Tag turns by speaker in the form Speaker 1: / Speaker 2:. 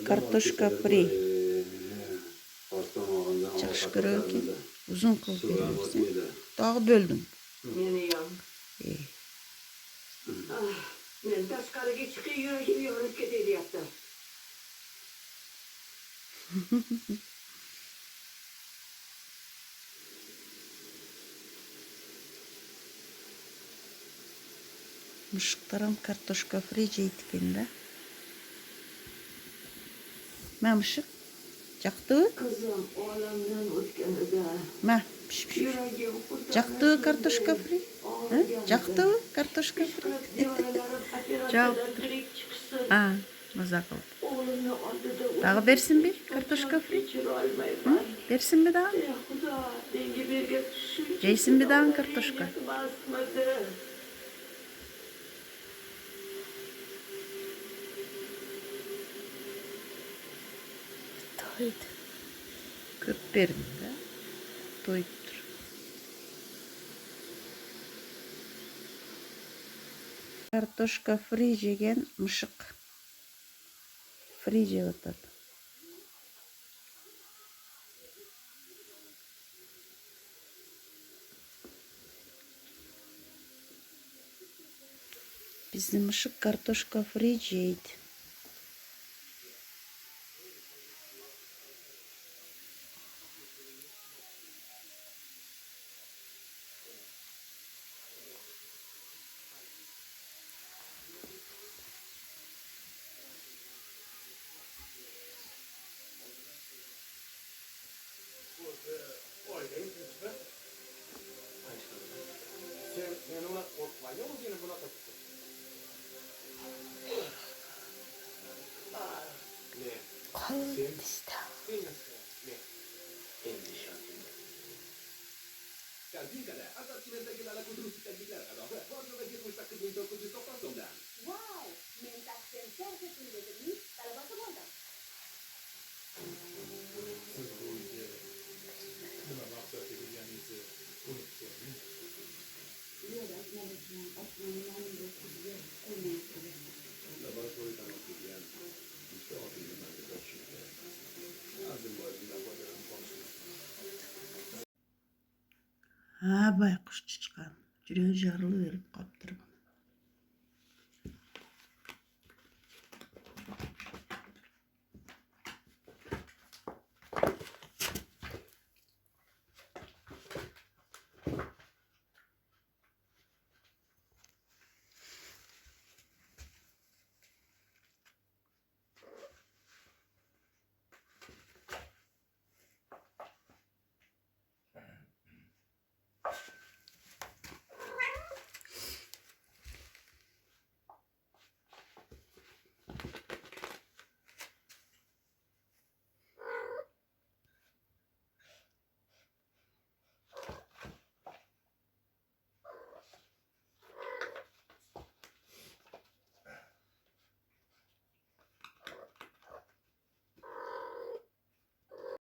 Speaker 1: Kartoshka fri. Yaxshi ko'rarki, uzun qilib beraversin. Tog'i bo'ldim.
Speaker 2: Meni ham. Men tashqariga chiqib yuragim yorilib ketayapti.
Speaker 1: Mushuklar ham kartoshka fri yeydi-da. Ma mushuk. Jaqdi?
Speaker 2: Qizim olamdan o'tganida.
Speaker 1: Ma, jaqdi kartoshka fri? Jaqdi kartoshka fri? Jaqdi. Ha, maza qildi. Tag'i bersinmi kartoshka fri? Bersinmi daha? Jeysinmi daha kartoshka? To'ydi. Ko'p berdi-da. To'yibdir. Kartoshka fri yegan mushuk. Fri yeyotadi. Bizning mushuk kartoshka fri yeydi.
Speaker 3: Sen ona korkmayın mı yine buna kapatın? Ne?
Speaker 1: Qoldi işte.
Speaker 3: Ne? Endişe. Cardincala, attrazione alla cultura italiana, allora, voglio vedere questa che vedo così sto facendo.
Speaker 4: Wow, mentas sensiate sulle demi, dalla bassa volta.
Speaker 1: Ha, bayqush chiqqan. Juda jarliverib qolibdir.